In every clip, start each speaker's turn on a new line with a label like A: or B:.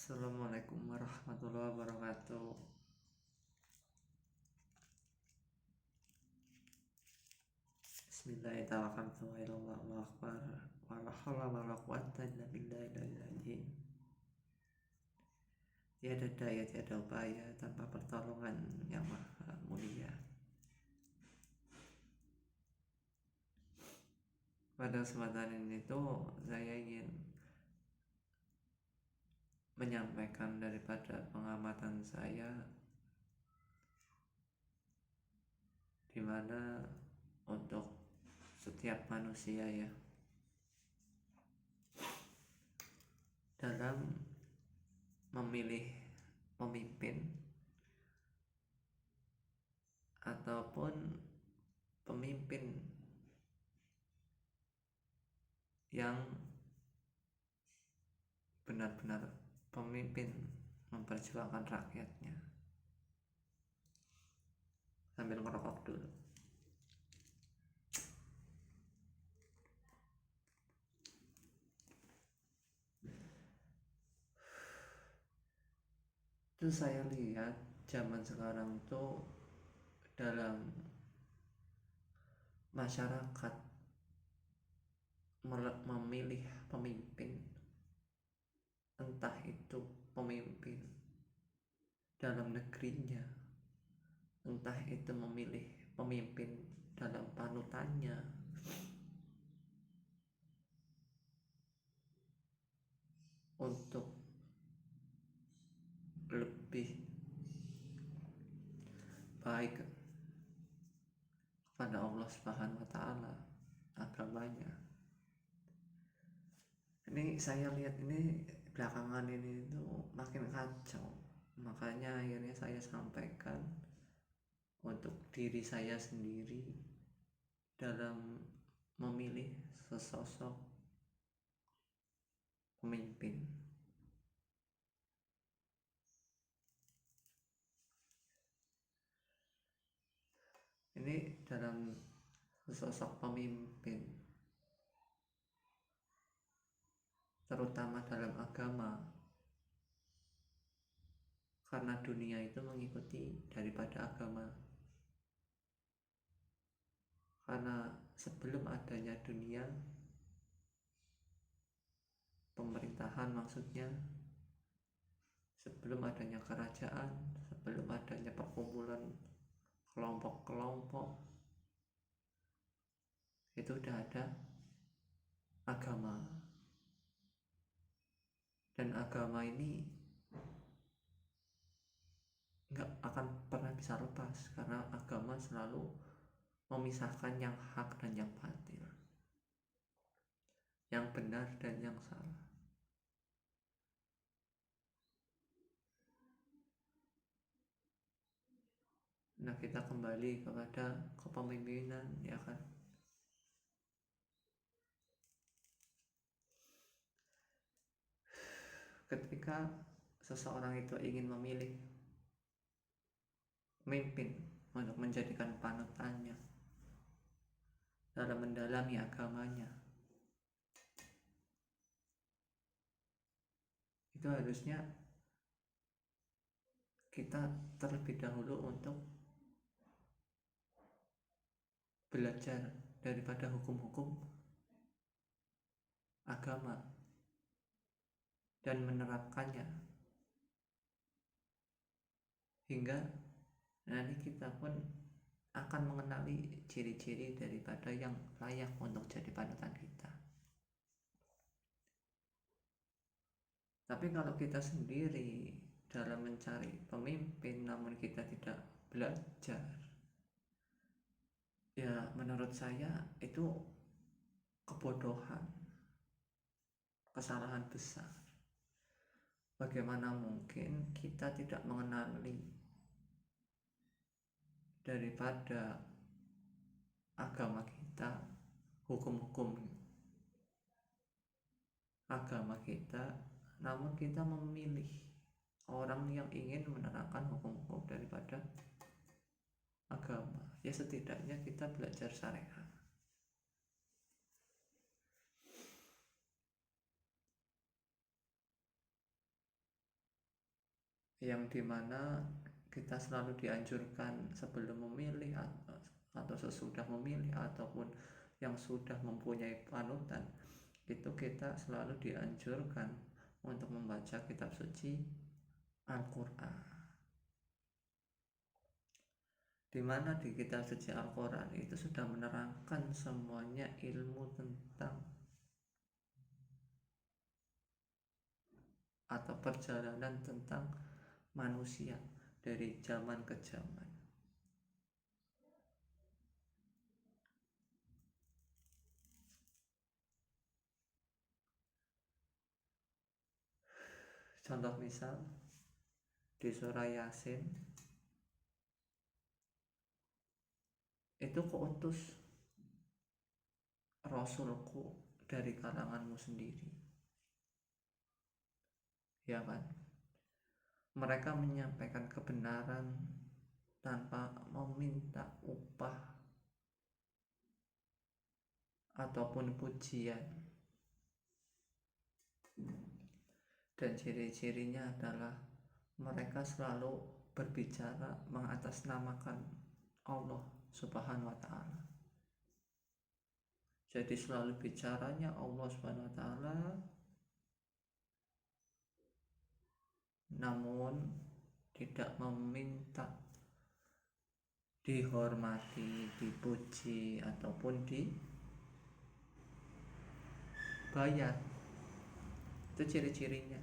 A: Assalamualaikum warahmatullahi wabarakatuh. Bismillahirrahmanirrahim. Tiada daya, tiada upaya tanpa pertolongan yang maha mulia. Pada kesempatan ini saya ingin menyampaikan daripada pengamatan saya, di mana untuk setiap manusia dalam memilih pemimpin ataupun pemimpin yang benar-benar pemimpin memperjuangkan rakyatnya. Sambil ngerokok dulu. Itu saya lihat zaman sekarang dalam masyarakat memilih pemimpin, entah itu pemimpin dalam negerinya, entah itu memilih pemimpin dalam panutannya, untuk lebih baik kepada Allah Subhanahu wa Ta'ala, agamanya. Ini saya lihat ini belakangan ini makin kacau. Makanya akhirnya saya sampaikan untuk diri saya sendiri dalam memilih sesosok pemimpin. Ini dalam sesosok pemimpin, terutama dalam agama, karena dunia itu mengikuti daripada agama. Karena sebelum adanya dunia, pemerintahan maksudnya, sebelum adanya kerajaan, sebelum adanya perkumpulan kelompok-kelompok, itu udah ada agama. Dan agama ini nggak akan pernah bisa lepas, karena agama selalu memisahkan yang hak dan yang batil, yang benar dan yang salah. Nah, kita kembali kepada kepemimpinan, ya kan? Ketika seseorang itu ingin memilih pemimpin untuk menjadikan panutannya dalam mendalami agamanya, itu harusnya kita terlebih dahulu untuk belajar daripada hukum-hukum agama dan menerapkannya, hingga nanti kita pun akan mengenali ciri-ciri daripada yang layak untuk jadi panutan kita. Tapi kalau kita sendiri dalam mencari pemimpin namun kita tidak belajar, ya menurut saya itu kebodohan, kesalahan besar. Bagaimana mungkin kita tidak mengenali daripada agama kita, hukum-hukum agama kita, namun kita memilih orang yang ingin menerapkan hukum-hukum daripada agama. Ya setidaknya kita belajar syariat. yang dimana kita selalu dianjurkan sebelum memilih atau sesudah memilih, ataupun yang sudah mempunyai panutan, itu kita selalu dianjurkan untuk membaca kitab suci Al-Quran, dimana di kitab suci Al-Quran itu sudah menerangkan semuanya ilmu tentang atau perjalanan tentang manusia dari zaman ke zaman. Contoh misal di surah Yasin itu kuutus rasulku dari kalanganmu sendiri, ya kan? Mereka menyampaikan kebenaran tanpa meminta upah ataupun pujian, dan ciri-cirinya adalah mereka selalu berbicara mengatasnamakan Allah Subhanahu wa ta'ala. Jadi selalu bicaranya Allah Subhanahu wa ta'ala, namun tidak meminta dihormati, dipuji, ataupun dibayar. Itu ciri-cirinya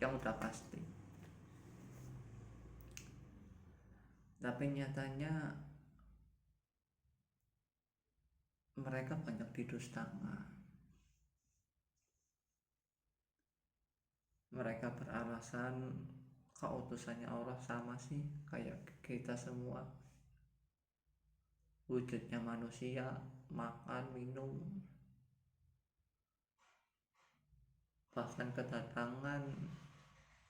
A: yang udah pasti. Tapi nyatanya mereka banyak didustakan. Mereka beralasan keutusannya Allah sama sih kayak kita semua, wujudnya manusia, makan, minum, bahkan kedatangan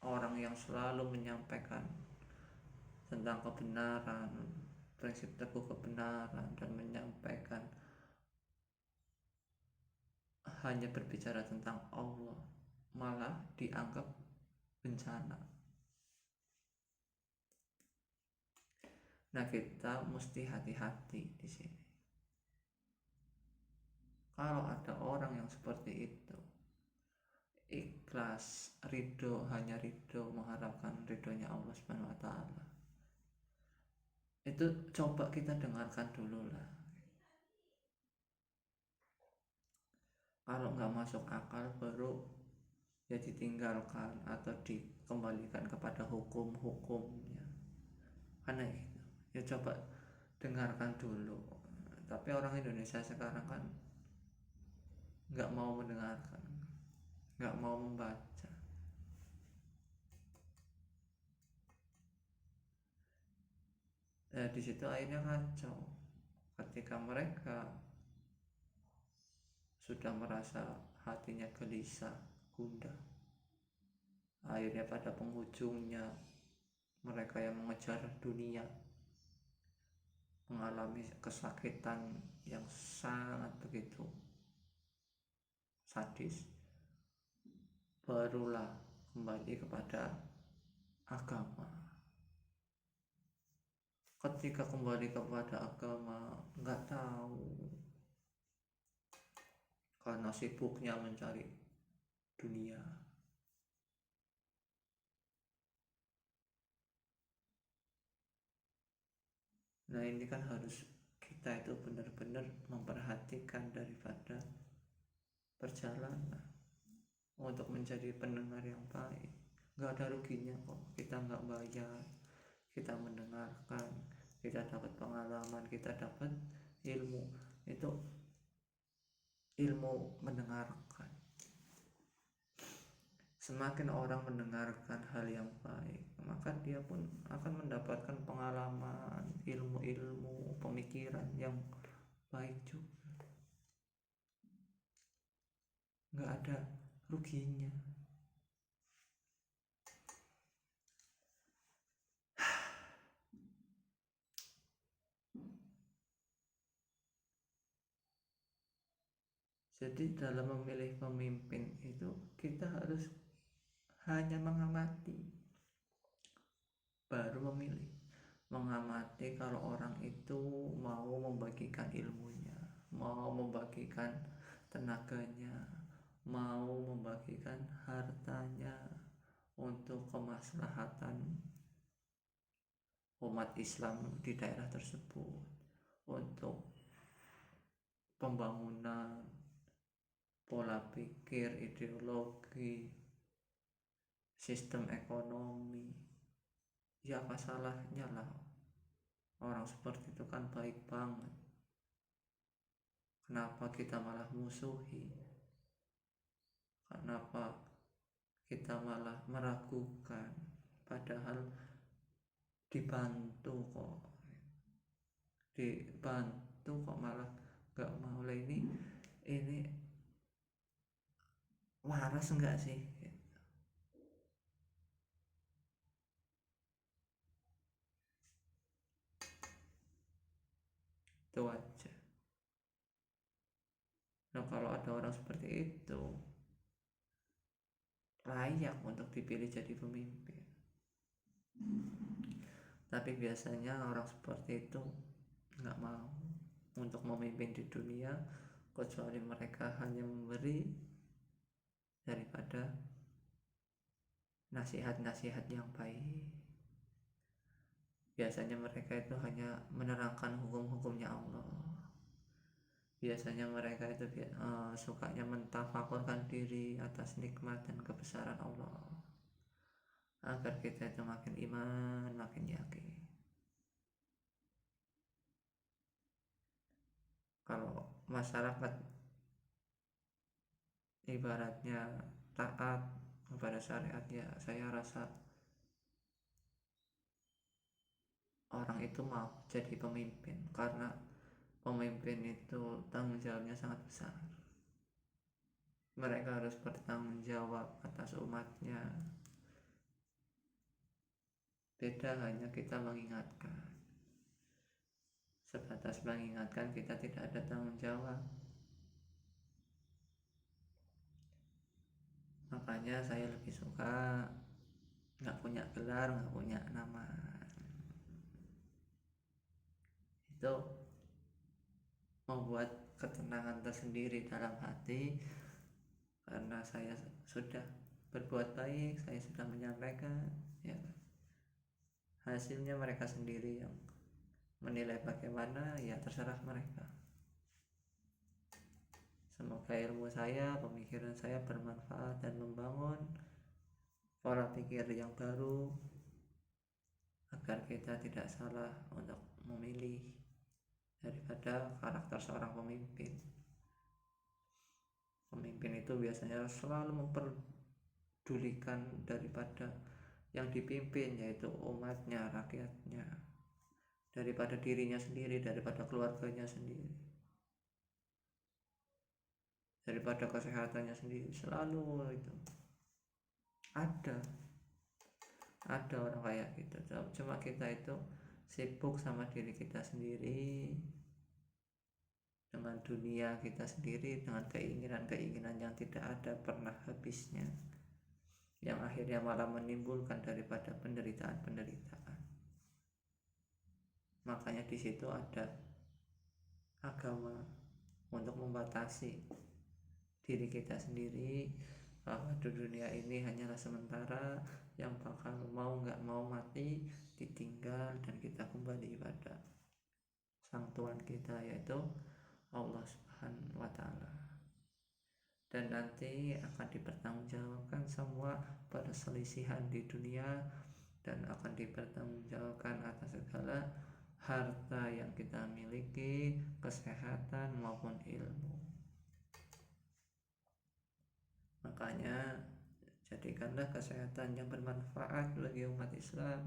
A: orang yang selalu menyampaikan tentang kebenaran, prinsip teguh kebenaran, dan menyampaikan hanya berbicara tentang Allah malah dianggap bencana. Nah, kita mesti hati-hati di sini. Kalau ada orang yang seperti itu, ikhlas, ridho, hanya ridho, mengharapkan ridhonya Allah Subhanahu wa ta'ala, itu coba kita dengarkan dulu lah. Kalau nggak masuk akal baru ya ditinggalkan atau dikembalikan kepada hukum-hukumnya. Karena itu ya coba dengarkan dulu. Tapi orang Indonesia sekarang kan nggak mau mendengarkan, nggak mau membaca. Di situ akhirnya kacau ketika mereka sudah merasa hatinya gelisah, gundah. Akhirnya pada penghujungnya mereka yang mengejar dunia mengalami kesakitan yang sangat begitu sadis, barulah kembali kepada agama. Ketika kembali kepada agama nggak tahu, karena sibuknya mencari dunia. Nah, ini kan harus kita itu benar-benar memperhatikan daripada perjalanan untuk menjadi pendengar yang baik. Nggak ada ruginya kok kita nggak bayar, kita mendengarkan, kita dapat pengalaman, kita dapat ilmu. Itu ilmu mendengarkan. Semakin orang mendengarkan hal yang baik, maka dia pun akan mendapatkan pengalaman, ilmu-ilmu, pemikiran yang baik juga. Nggak ada ruginya. Jadi dalam memilih pemimpin itu kita harus hanya mengamati, baru memilih. Mengamati kalau orang itu mau membagikan ilmunya, mau membagikan tenaganya, mau membagikan hartanya untuk kemaslahatan umat Islam di daerah tersebut, untuk pembangunan pola pikir, ideologi, sistem ekonomi, ya apa salahnya lah. Orang seperti itu kan baik banget. Kenapa kita malah musuhi? Kenapa kita malah meragukan? Padahal dibantu kok, malah gak mau lah. Ini waras enggak sih? Itu aja. Nah, kalau ada orang seperti itu, layak untuk dipilih jadi pemimpin. Tapi biasanya orang seperti itu nggak mau untuk memimpin di dunia, kecuali mereka hanya memberi daripada nasihat-nasihat yang baik. Biasanya mereka itu hanya menerangkan hukum-hukumnya Allah. Biasanya mereka itu sukanya mentafakurkan diri atas nikmat dan kebesaran Allah, agar kita itu makin iman, makin yakin. Kalau masyarakat ibaratnya taat kepada syariat, ya saya rasa orang itu mau jadi pemimpin, karena pemimpin itu tanggung jawabnya sangat besar. Mereka harus bertanggung jawab atas umatnya. Beda hanya kita mengingatkan, sebatas mengingatkan, kita tidak ada tanggung jawab. Makanya saya lebih suka nggak punya gelar, nggak punya nama. Itu membuat ketenangan tersendiri dalam hati, karena saya sudah berbuat baik, saya sudah menyampaikan, ya hasilnya mereka sendiri yang menilai bagaimana, ya terserah mereka. Semoga ilmu saya, pemikiran saya bermanfaat dan membangun pola pikir yang baru, agar kita tidak salah untuk memilih daripada karakter seorang pemimpin. Pemimpin itu biasanya selalu memperdulikan daripada yang dipimpin, yaitu umatnya, rakyatnya, daripada dirinya sendiri, daripada keluarganya sendiri, daripada kesehatannya sendiri. Selalu itu ada orang kayak gitu. Cuma kita itu sibuk sama diri kita sendiri, dengan dunia kita sendiri, dengan keinginan-keinginan yang tidak ada pernah habisnya, yang akhirnya malah menimbulkan daripada penderitaan. Makanya di situ ada agama, untuk membatasi diri kita sendiri, bahwa di dunia ini hanyalah sementara, yang bakal mau nggak mau mati, ditinggal, dan kita kembali pada sang Tuhan kita, yaitu Allah Subhanahu wa Ta'ala. Dan nanti akan dipertanggungjawabkan semua perselisihan di dunia, dan akan dipertanggungjawabkan atas segala harta yang kita miliki, kesehatan maupun ilmu. Makanya jadikanlah kesehatan yang bermanfaat bagi umat Islam,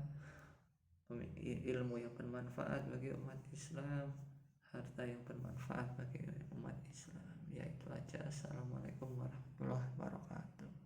A: ilmu yang bermanfaat bagi umat Islam, harta yang bermanfaat bagi umat Islam. Ya itu aja. Assalamualaikum warahmatullahi wabarakatuh.